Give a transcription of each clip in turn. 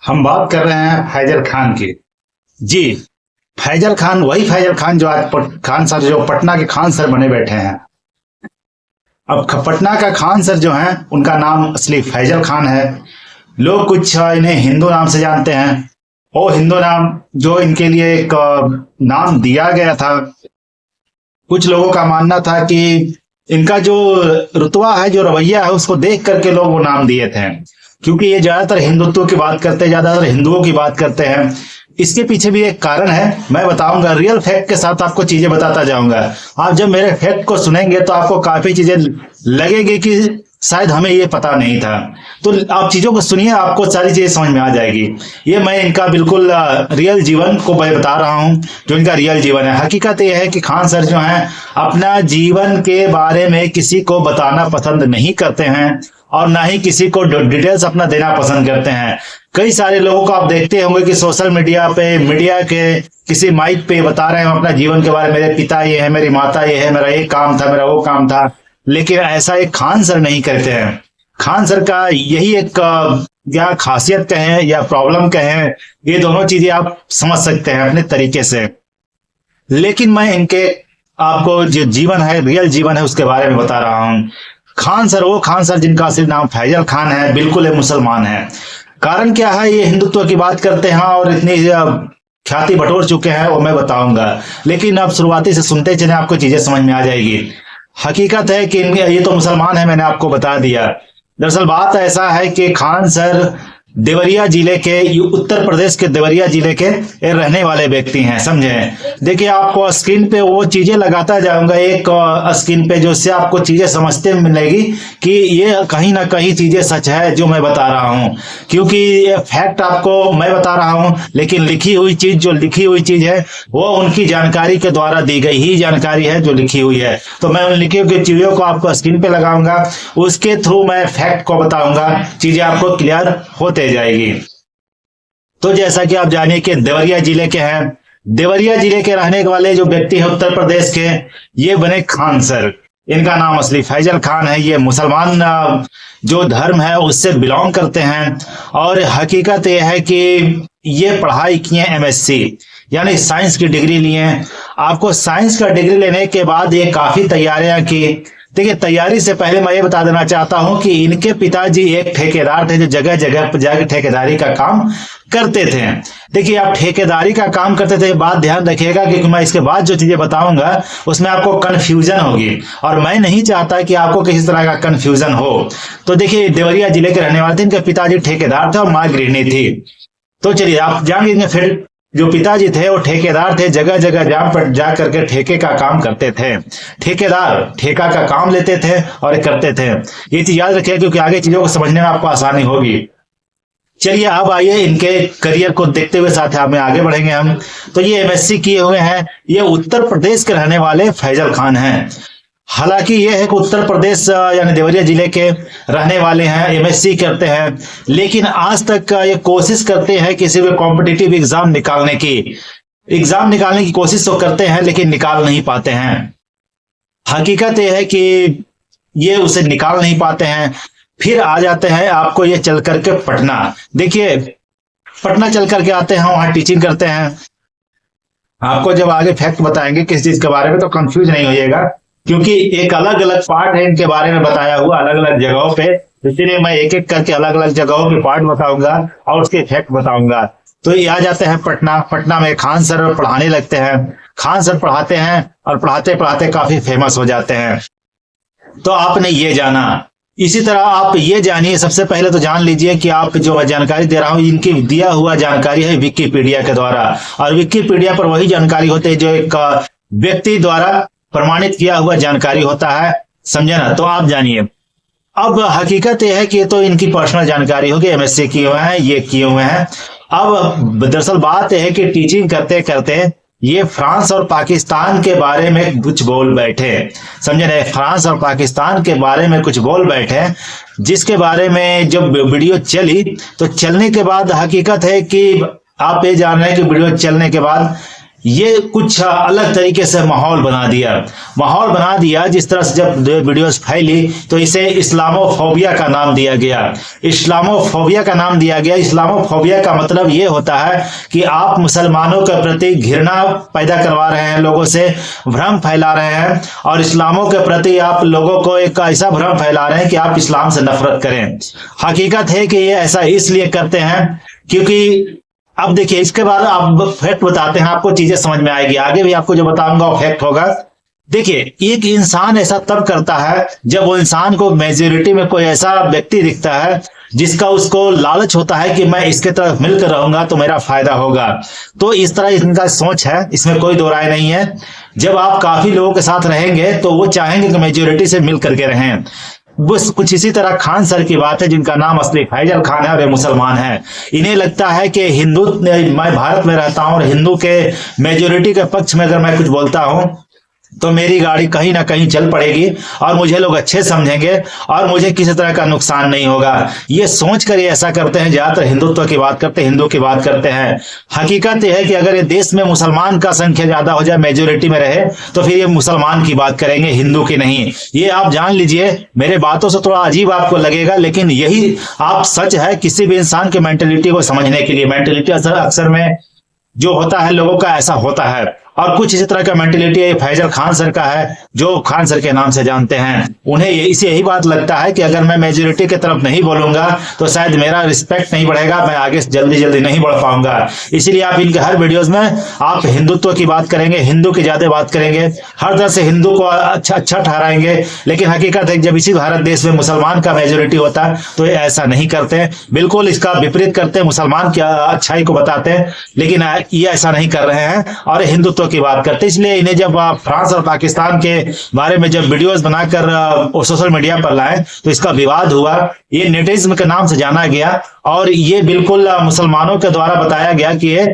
हम बात कर रहे हैं फैजल खान की। जी, फैजल खान वही फैजल खान जो आज खान सर जो पटना के खान सर बने बैठे हैं। अब पटना का खान सर जो है उनका नाम असली फैजल खान है। लोग कुछ इन्हें हिंदू नाम से जानते हैं। वो हिंदू नाम जो इनके लिए एक नाम दिया गया था। कुछ लोगों का मानना था कि इनका जो रुतबा है, जो रवैया है, उसको देख करके लोग वो नाम दिए थे, क्योंकि ये ज्यादातर हिंदुत्व की बात करते हैं, ज्यादातर हिंदुओं की बात करते हैं। इसके पीछे भी एक कारण है, मैं बताऊंगा। रियल फैक्ट के साथ आपको चीजें बताता जाऊंगा। आप जब मेरे फैक्ट को सुनेंगे तो आपको काफी चीजें लगेगी कि शायद हमें ये पता नहीं था। तो आप चीजों को सुनिए, आपको सारी चीजें समझ में आ जाएगी। ये मैं इनका बिल्कुल रियल जीवन को मैं बता रहा हूँ, जो इनका रियल जीवन है। हकीकत ये है कि खान सर जो हैं अपना जीवन के बारे में किसी को बताना पसंद नहीं करते हैं, और ना ही किसी को डिटेल्स अपना देना पसंद करते हैं। कई सारे लोगों को आप देखते होंगे कि सोशल मीडिया पे, मीडिया के किसी माइक पे बता रहे हैं अपना जीवन के बारे में। मेरे पिता ये है, मेरी माता ये है, मेरा ये काम था, मेरा वो काम था। लेकिन ऐसा एक खान सर नहीं करते हैं। खान सर का यही एक या खासियत कहें या प्रॉब्लम कहें, ये दोनों चीजें आप समझ सकते हैं अपने तरीके से। लेकिन मैं इनके आपको जो जीवन है, रियल जीवन है, उसके बारे में बता रहा हूँ। खान सर वो खान सर जिनका असली नाम फैजल खान है, बिल्कुल ये मुसलमान है। कारण क्या है, ये हिंदुत्व की बात करते हैं और इतनी ख्याति बटोर चुके हैं, वो मैं बताऊंगा। लेकिन अब शुरुआती से सुनते चले, आपको चीजें समझ में आ जाएगी। हकीकत है कि ये तो मुसलमान है, मैंने आपको बता दिया। दरअसल बात ऐसा है कि खान सर देवरिया जिले के, उत्तर प्रदेश के देवरिया जिले के रहने वाले व्यक्ति हैं, समझे। देखिए, आपको स्क्रीन पे वो चीजें लगाता जाऊंगा, एक स्क्रीन पे, जो से आपको चीजें समझते मिलेगी कि ये कहीं ना कहीं चीजें सच है जो मैं बता रहा हूं। क्योंकि ये फैक्ट आपको मैं बता रहा हूं, लेकिन लिखी हुई चीज, जो लिखी हुई चीज है, वो उनकी जानकारी के द्वारा दी गई ही जानकारी है जो लिखी हुई है। तो मैं उन लिखी हुई चीजों को आपको स्क्रीन पे लगाऊंगा, उसके थ्रू मैं फैक्ट को बताऊंगा, चीजें आपको क्लियर होते जाएगी। तो जैसा कि आप जानिए कि देवरिया जिले के हैं, देवरिया जिले के रहने वाले जो व्यक्ति है उत्तर प्रदेश के, ये बने खान सर। इनका नाम असली फैजल खान है। ये मुसलमान जो धर्म है उससे बिलोंग करते हैं। और हकीकत यह है कि ये पढ़ाई किए एमएससी, यानी साइंस की डिग्री लिए। आपको साइंस का डिग्री लेने के बाद ये काफी तैयारियां की। देखिए, तैयारी से पहले मैं ये बता देना चाहता हूं कि इनके पिताजी एक ठेकेदार थे, जो जगह जगह पर जाकर ठेकेदारी का काम करते थे। देखिए, आप ठेकेदारी का काम करते थे, बात ध्यान रखिएगा, क्योंकि मैं इसके बाद जो चीजें बताऊंगा उसमें आपको कंफ्यूजन होगी, और मैं नहीं चाहता कि आपको किसी तरह का कंफ्यूजन हो। तो देखिए, देवरिया जिले के रहने वाले थे, इनके पिताजी ठेकेदार थे और मां गृहिणी थी। तो चलिए आप जानेंगे, फिर जो पिताजी थे वो ठेकेदार थे, जगह जगह जा करके ठेके का काम करते थे। ठेकेदार ठेका का काम लेते थे और करते थे। ये चीज याद रखिए, क्योंकि आगे चीजों को समझने में आपको आसानी होगी। चलिए अब आइए इनके करियर को देखते हुए साथ में आगे बढ़ेंगे हम। तो ये एमएससी किए हुए हैं, ये उत्तर प्रदेश के रहने वाले फैजल खान हैं। हालांकि ये है कि उत्तर प्रदेश यानी देवरिया जिले के रहने वाले हैं, एमएससी करते हैं, लेकिन आज तक ये कोशिश करते हैं किसी भी कॉम्पिटिटिव एग्जाम निकालने की कोशिश तो करते हैं, लेकिन निकाल नहीं पाते हैं। हकीकत ये है कि ये उसे निकाल नहीं पाते हैं। फिर आ जाते हैं आपको ये चल करके पटना। देखिए, पटना चल करके आते हैं, वहां टीचिंग करते हैं। आपको जब आगे फैक्ट बताएंगे किस चीज के बारे में, तो कंफ्यूज नहीं होइएगा, क्योंकि एक अलग अलग पार्ट है इनके बारे में बताया हुआ, अलग अलग जगहों पे। इसलिए मैं एक एक करके अलग अलग जगहों के पार्ट बताऊंगा और उसके फैक्ट बताऊंगा। तो ये आ जाते हैं पटना। पटना में खान सर पढ़ाने लगते हैं। खान सर पढ़ाते हैं और पढ़ाते पढ़ाते काफी फेमस हो जाते हैं। तो आपने ये जाना। इसी तरह आप ये जानिए, सबसे पहले तो जान लीजिए कि आप जो मैं जानकारी दे रहा हूं, इनकी दिया हुआ जानकारी है विकिपीडिया के द्वारा। और विकिपीडिया पर वही जानकारी होती है जो एक व्यक्ति द्वारा प्रमाणित किया हुआ जानकारी होता है, समझे ना। तो आप जानिए। अब हकीकत यह है कि ये तो इनकी पर्सनल जानकारी होगी, एमएससी किए हुए हैं, ये किए हुए हैं। अब दरअसल बात यह है कि टीचिंग करते करते ये फ्रांस और पाकिस्तान के बारे में कुछ बोल बैठे, समझे ना। फ्रांस और पाकिस्तान के बारे में कुछ बोल बैठे, जिसके बारे में जब वीडियो चली, तो चलने के बाद हकीकत है कि आप ये जान रहे हैं कि वीडियो चलने के बाद ये कुछ अलग तरीके से माहौल बना दिया। जिस तरह से जब वीडियोस फैली तो इसे इस्लामोफोबिया का नाम दिया गया। इस्लामोफोबिया का मतलब ये होता है कि आप मुसलमानों के प्रति घृणा पैदा करवा रहे हैं, लोगों से भ्रम फैला रहे हैं, और इस्लामों के प्रति आप लोगों को एक ऐसा भ्रम फैला रहे हैं कि आप इस्लाम से नफरत करें। हकीकत है कि ये ऐसा इसलिए करते हैं क्योंकि अब देखिए, इसके बाद आप फैक्ट बताते हैं, आपको चीजें समझ में आएगी। आगे भी आपको जो बताऊंगा वो फैक्ट होगा। देखिए, एक इंसान ऐसा तब करता है जब वो इंसान को मेजोरिटी में कोई ऐसा व्यक्ति दिखता है जिसका उसको लालच होता है कि मैं इसके तरफ मिलकर रहूंगा तो मेरा फायदा होगा। तो इस तरह इनका सोच है, इसमें कोई दो राय नहीं है। जब आप काफी लोगों के साथ रहेंगे तो वो चाहेंगे कि मेजोरिटी से मिल करके रहें। बस कुछ इसी तरह खान सर की बात है, जिनका नाम असली फैजल खान है और ये मुसलमान है। इन्हें लगता है कि हिंदू, मैं भारत में रहता हूं और हिंदू के मेजोरिटी के पक्ष में अगर मैं कुछ बोलता हूं तो मेरी गाड़ी कहीं ना कहीं चल पड़ेगी और मुझे लोग अच्छे समझेंगे और मुझे किसी तरह का नुकसान नहीं होगा। ये सोच कर ये ऐसा करते हैं, ज्यादातर हिंदुत्व की बात करते हैं, हिंदू की बात करते हैं। हकीकत यह है कि अगर ये देश में मुसलमान का संख्या ज्यादा हो जाए, मेजोरिटी में रहे, तो फिर ये मुसलमान की बात करेंगे, हिंदू की नहीं। ये आप जान लीजिए। मेरे बातों से थोड़ा अजीब आपको लगेगा, लेकिन यही आप सच है किसी भी इंसान की मेंटेलिटी को समझने के लिए। मेंटेलिटी अक्सर में जो होता है लोगों का ऐसा होता है, और कुछ इसी तरह का मेंटेलिटी फैजल खान सर का है, जो खान सर के नाम से जानते हैं। उन्हें इसे यही बात लगता है कि अगर मैं मेजोरिटी की तरफ नहीं बोलूंगा तो शायद मेरा रिस्पेक्ट नहीं बढ़ेगा, मैं आगे जल्दी नहीं बढ़ पाऊंगा। इसीलिए आप इनके हर वीडियोस में आप हिंदुत्व की बात करेंगे, हिंदू की ज्यादा बात करेंगे, हर तरह से हिंदू को अच्छा ठहराएंगे। लेकिन हकीकत है जब इसी भारत देश में मुसलमान का मेजोरिटी होता है तो ये ऐसा नहीं करते, बिल्कुल इसका विपरीत करते हैं, मुसलमान की अच्छाई को बताते हैं, लेकिन ये ऐसा नहीं कर रहे हैं और हिंदुत्व की बात करते। इसलिए इन्हें जब फ्रांस और पाकिस्तान के बारे में जब वीडियोस बनाकर सोशल मीडिया पर लाए तो इसका विवाद हुआ। ये नेटिज्म के नाम से जाना गया और ये बिल्कुल मुसलमानों के द्वारा बताया गया कि ये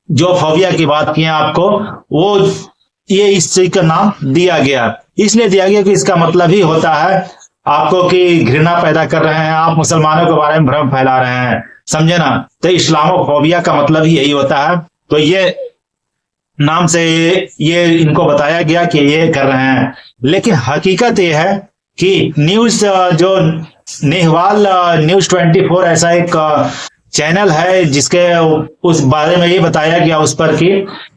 जो फोबिया की बात की है आपको, वो ये इस चीज का नाम दिया गया। इसलिए दिया गया कि इसका मतलब ही होता है आपको कि घृणा पैदा कर रहे हैं, आप मुसलमानों के बारे में भ्रम फैला रहे हैं, समझे ना। तो इस्लामोफोबिया का मतलब ही यही होता है। तो ये नाम से ये इनको बताया गया कि ये कर रहे हैं। लेकिन हकीकत ये है कि न्यूज जो नेहवाल न्यूज 24 ऐसा एक चैनल है जिसके उस बारे में ये बताया गया उस पर कि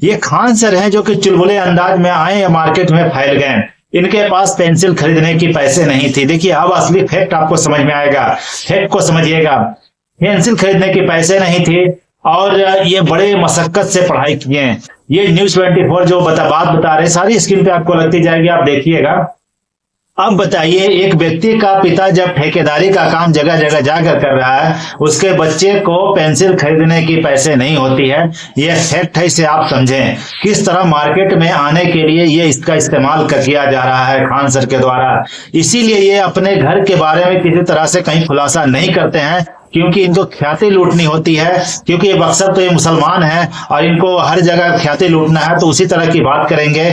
ये खान सर हैं जो कि चुलबुले अंदाज में आए या मार्केट में फैल गए। इनके पास पेंसिल खरीदने की पैसे नहीं थी। देखिए अब असली फैक्ट आपको समझ में आएगा, फैक्ट को समझिएगा। पेंसिल खरीदने के पैसे नहीं थे और ये बड़े मशक्कत से पढ़ाई किए हैं। ये न्यूज 24 जो बात बता रहे, सारी स्क्रीन पे आपको लगती जाएगी, आप देखिएगा। अब बताइए, एक व्यक्ति का पिता जब ठेकेदारी का काम जगह जगह जाकर कर रहा है, उसके बच्चे को पेंसिल खरीदने की पैसे नहीं होती है, ये फैक्ट है, इसे आप समझें। किस तरह मार्केट में आने के लिए ये इसका इस्तेमाल किया जा रहा है खान सर के द्वारा। इसीलिए ये अपने घर के बारे में किसी तरह से कहीं खुलासा नहीं करते हैं, क्योंकि इनको ख्याति लूटनी होती है, क्योंकि ये अक्सर तो ये मुसलमान है और इनको हर जगह ख्याति लूटना है, तो उसी तरह की बात करेंगे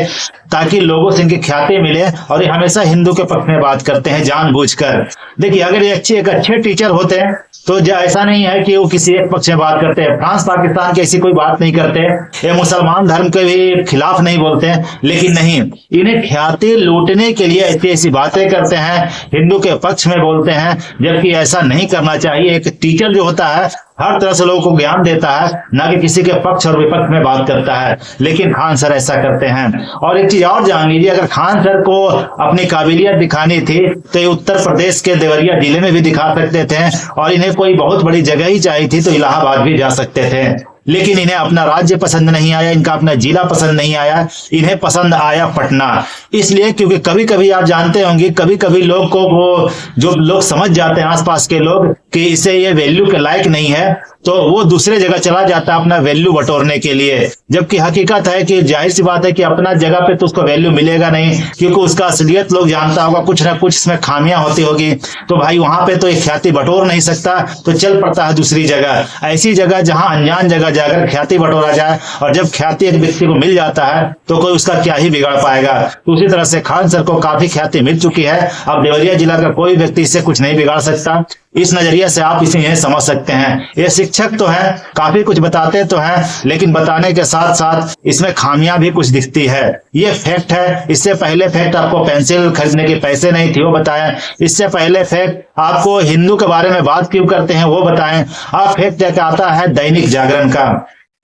ताकि लोगों से इनकी ख्याति मिले। और ये हमेशा हिंदू के पक्ष में बात करते हैं जानबूझकर। देखिए अगर ये एक अच्छे टीचर होते हैं तो ऐसा नहीं है कि वो किसी एक पक्ष में बात करते हैं, फ्रांस पाकिस्तान की ऐसी कोई बात नहीं करते, ये मुसलमान धर्म के भी खिलाफ नहीं बोलते हैं, लेकिन नहीं, इन्हें ख्याति लूटने के लिए ऐसी ऐसी बातें करते हैं, हिंदू के पक्ष में बोलते हैं, जबकि ऐसा नहीं करना चाहिए। एक टीचर जो होता है हर तरह से लोगों को ज्ञान देता है, ना कि किसी के पक्ष और विपक्ष में बात करता है, लेकिन खान सर ऐसा करते हैं। और एक चीज और जान लीजिए, अगर खान सर को अपनी काबिलियत दिखानी थी तो ये उत्तर प्रदेश के देवरिया जिले में भी दिखा सकते थे, और इन्हें कोई बहुत बड़ी जगह ही चाहिए थी तो इलाहाबाद भी जा सकते थे। लेकिन इन्हें अपना राज्य पसंद नहीं आया, इनका अपना जिला पसंद नहीं आया, इन्हें पसंद आया पटना। इसलिए क्योंकि कभी कभी आप जानते होंगे, कभी कभी लोग को वो जो लोग समझ जाते हैं आसपास के लोग कि इसे ये वैल्यू के लायक नहीं है, तो वो दूसरे जगह चला जाता है अपना वैल्यू बटोरने के लिए। जबकि हकीकत है कि जाहिर सी बात है कि अपना जगह पे तो उसको वैल्यू मिलेगा नहीं, क्योंकि उसका असलियत लोग जानता होगा, कुछ ना कुछ इसमें खामियां होती होगी, तो भाई वहां पे तो एक ख्याति बटोर नहीं सकता, तो चल पड़ता है दूसरी जगह, ऐसी जगह जहां अनजान जगह जाकर ख्याति बटोरा जाए। और जब ख्याति एक व्यक्ति को मिल जाता है तो कोई उसका क्या ही बिगाड़ पाएगा। तो उसी तरह से खान सर को काफी ख्याति मिल चुकी है, अब देवरिया जिला का कोई व्यक्ति इससे कुछ नहीं बिगाड़ सकता। इस नजरिए से आप इसे समझ सकते हैं। ये शिक्षक तो है, काफी कुछ बताते तो हैं, लेकिन बताने के साथ साथ इसमें खामियां भी कुछ दिखती है। ये फैक्ट है। इससे पहले फैक्ट आपको पेंसिल खरीदने के पैसे नहीं थे वो बताएं। इससे पहले फैक्ट आपको हिंदू के बारे में बात क्यों करते हैं वो बताएं। अब फैक्ट एक आता है दैनिक जागरण का।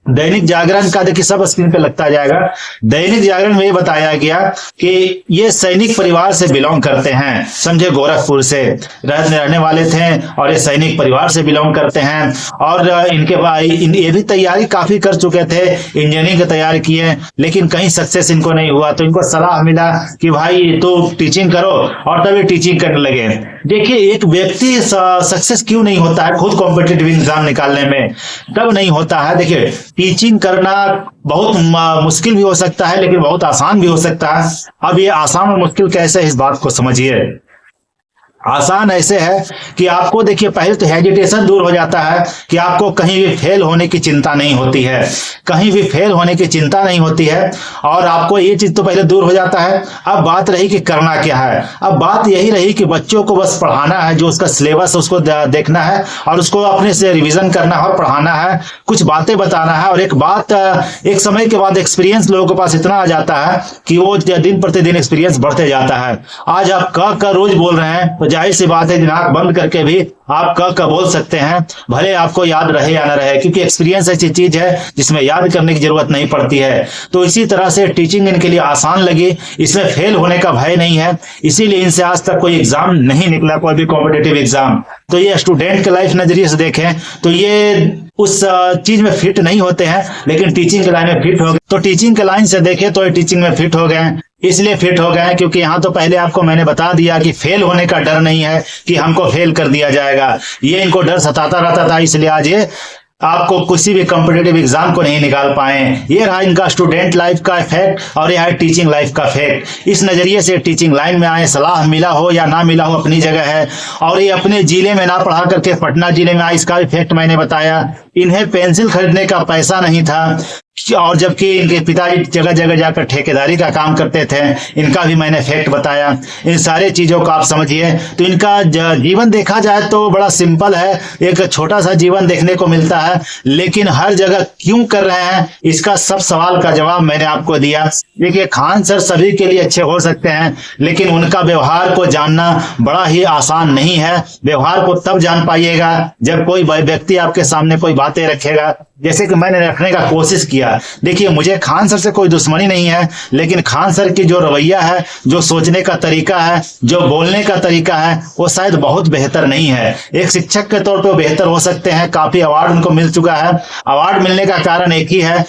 दैनिक जागरण का देखिए सब स्क्रीन पे लगता जाएगा। दैनिक जागरण में ये बताया गया कि ये सैनिक परिवार से बिलोंग करते हैं, समझे, गोरखपुर से रहने वाले थे और ये सैनिक परिवार से बिलोंग करते हैं। और इनके ये भी तैयारी काफी कर चुके थे, इंजीनियरिंग की तैयारी किए, लेकिन कहीं सक्सेस इनको नहीं हुआ। तो इनको सलाह मिला कि भाई तो टीचिंग करो, और तभी टीचिंग करने लगे। देखिए एक व्यक्ति सक्सेस क्यों नहीं होता है खुद कॉम्पिटिटिव एग्जाम निकालने में, तब नहीं होता है। देखिए टीचिंग करना बहुत मुश्किल भी हो सकता है, लेकिन बहुत आसान भी हो सकता है। अब ये आसान और मुश्किल कैसे है इस बात को समझिए। आसान ऐसे है कि आपको देखिए पहले तो हेजिटेशन दूर हो जाता है कि आपको कहीं भी फेल होने की चिंता नहीं होती है, कहीं भी फेल होने की चिंता नहीं होती है, और आपको ये चीज तो पहले दूर हो जाता है। अब बात रही कि करना क्या है। अब बात यही रही कि बच्चों को बस पढ़ाना है, जो उसका सिलेबस उसको देखना है और उसको अपने से रिवीजन करना है और पढ़ाना है, कुछ बातें बताना है। और एक समय के बाद एक्सपीरियंस लोगों के पास इतना आ जाता है कि वो दिन प्रतिदिन एक्सपीरियंस बढ़ते जाता है। आज आप क रोज बोल रहे हैं, जाहिर सी बात है दिमाग बंद करके भी आप क बोल सकते हैं, भले आपको याद रहे या ना रहे, क्योंकि एक्सपीरियंस ऐसी चीज है जिसमें याद करने की जरूरत नहीं पड़ती है। तो इसी तरह से टीचिंग इनके लिए आसान लगी, इसमें फेल होने का भय नहीं है, इसीलिए इनसे आज तक कोई एग्जाम नहीं निकला, कोई भी कॉम्पिटिटिव एग्जाम। तो ये स्टूडेंट के लाइफ नजरिए से देखें तो ये उस चीज में फिट नहीं होते हैं, लेकिन टीचिंग के लाइन में फिट हो गए। तो टीचिंग के लाइन से देखें तो ये टीचिंग में फिट हो गए, इसलिए फिट हो गए क्योंकि यहाँ तो पहले आपको मैंने बता दिया कि फेल होने का डर नहीं है कि हमको फेल कर दिया जाएगा। ये इनको डर सताता रहता था, इसलिए आज ये आपको किसी भी कॉम्पिटिटिव एग्जाम को नहीं निकाल पाए। ये रहा इनका स्टूडेंट लाइफ का फैक्ट और यह है टीचिंग लाइफ का फैक्ट। इस नजरिए से टीचिंग लाइन में आए, सलाह मिला हो या ना मिला हो अपनी जगह है। और ये अपने जिले में ना पढ़ा करके पटना जिले में आए, इसका भी फैक्ट मैंने बताया। इन्हें पेंसिल खरीदने का पैसा नहीं था, और जबकि इनके पिताजी जगह जगह जाकर ठेकेदारी का काम करते थे, इनका भी मैंने फैक्ट बताया। इन सारे चीजों को आप समझिए तो इनका जीवन देखा जाए तो बड़ा सिंपल है, एक छोटा सा जीवन देखने को मिलता है, लेकिन हर जगह क्यों कर रहे हैं इसका सब सवाल का जवाब मैंने आपको दिया। देखिए खान सर सभी के लिए अच्छे हो सकते हैं, लेकिन उनका व्यवहार को जानना बड़ा ही आसान नहीं है। व्यवहार को तब जान पाइएगा जब कोई व्यक्ति आपके सामने कोई बातें रखेगा, जैसे कि मैंने रखने का कोशिश किया। देखिए मुझे खान सर से कोई दुश्मनी नहीं है, लेकिन खान सर की जो रवैया है, जो सोचने का तरीका है, जो बोलने का तरीका है, वो शायद बहुत बेहतर नहीं है। एक शिक्षक के तौर पे वो बेहतर हो सकते हैं, काफी अवार्ड उनको मिल चुका है। अवार्ड मिलने का कारण एक ही है,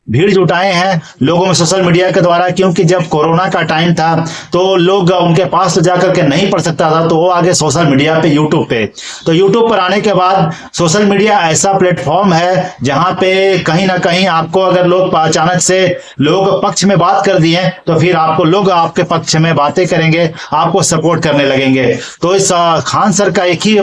भीड़ जुटाए हैं लोगों में सोशल मीडिया के द्वारा, क्योंकि जब कोरोना का टाइम था तो लोग उनके पास तो जाकर के नहीं पढ़ सकता था, तो वो आगे सोशल मीडिया पे, यूट्यूब पे। तो यूट्यूब पर आने के बाद सोशल मीडिया ऐसा प्लेटफॉर्म है जहां पे कहीं ना कहीं आपको अगर लोग अचानक से लोग पक्ष में बात कर दिए तो फिर आपको लोग आपके पक्ष में बातें करेंगे, आपको सपोर्ट करने लगेंगे। तो इस खान सर का एक ही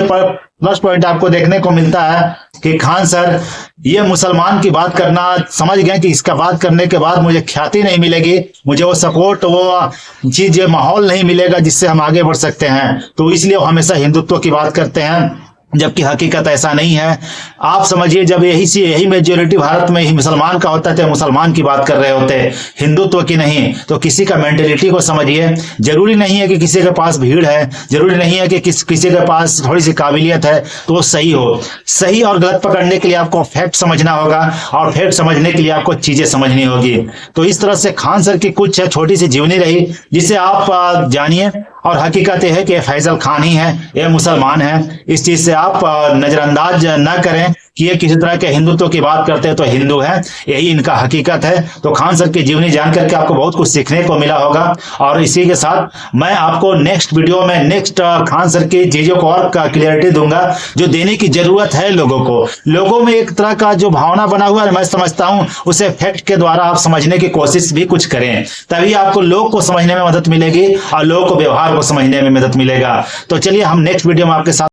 प्लस पॉइंट आपको देखने को मिलता है कि खान सर ये मुसलमान की बात करना समझ गए कि इसका बात करने के बाद मुझे ख्याति नहीं मिलेगी, मुझे वो सपोर्ट, वो चीज, माहौल नहीं मिलेगा जिससे हम आगे बढ़ सकते हैं। तो इसलिए वो हमेशा हिंदुत्व की बात करते हैं, जबकि हकीकत ऐसा नहीं है। आप समझिए जब यही मेजोरिटी भारत में ही मुसलमान का होता है, मुसलमान की बात कर रहे होते, हिंदुत्व की नहीं। तो किसी का मेंटेलिटी को समझिए। जरूरी नहीं है कि किसी के पास भीड़ है, जरूरी नहीं है कि किसी के पास थोड़ी सी काबिलियत है तो वो सही हो। सही और गलत पकड़ने के लिए आपको फैक्ट समझना होगा, और फैक्ट समझने के लिए आपको चीजें समझनी होगी। तो इस तरह से खान सर की कुछ छोटी सी जीवनी रही जिसे आप जानिए, और हकीकत यह है कि फैजल खान ही है, ये मुसलमान है। इस चीज से आप नजरअंदाज न करें कि ये किसी तरह के हिंदुत्व की बात करते हैं तो हिंदू है, यही इनका हकीकत है। तो खान सर की जीवनी जानकर के आपको बहुत कुछ सीखने को मिला होगा। और इसी के साथ मैं आपको नेक्स्ट वीडियो में खान सर की चीजों को और क्लियरिटी दूंगा, जो देने की जरूरत है लोगों को। लोगों में एक तरह का जो भावना बना हुआ है, मैं समझता हूं उसे फैक्ट के द्वारा आप समझने की कोशिश भी कुछ करें, तभी आपको लोग को समझने में मदद मिलेगी और लोगों को व्यवहार को समझने में मदद मिलेगा। तो चलिए हम नेक्स्ट वीडियो में आपके साथ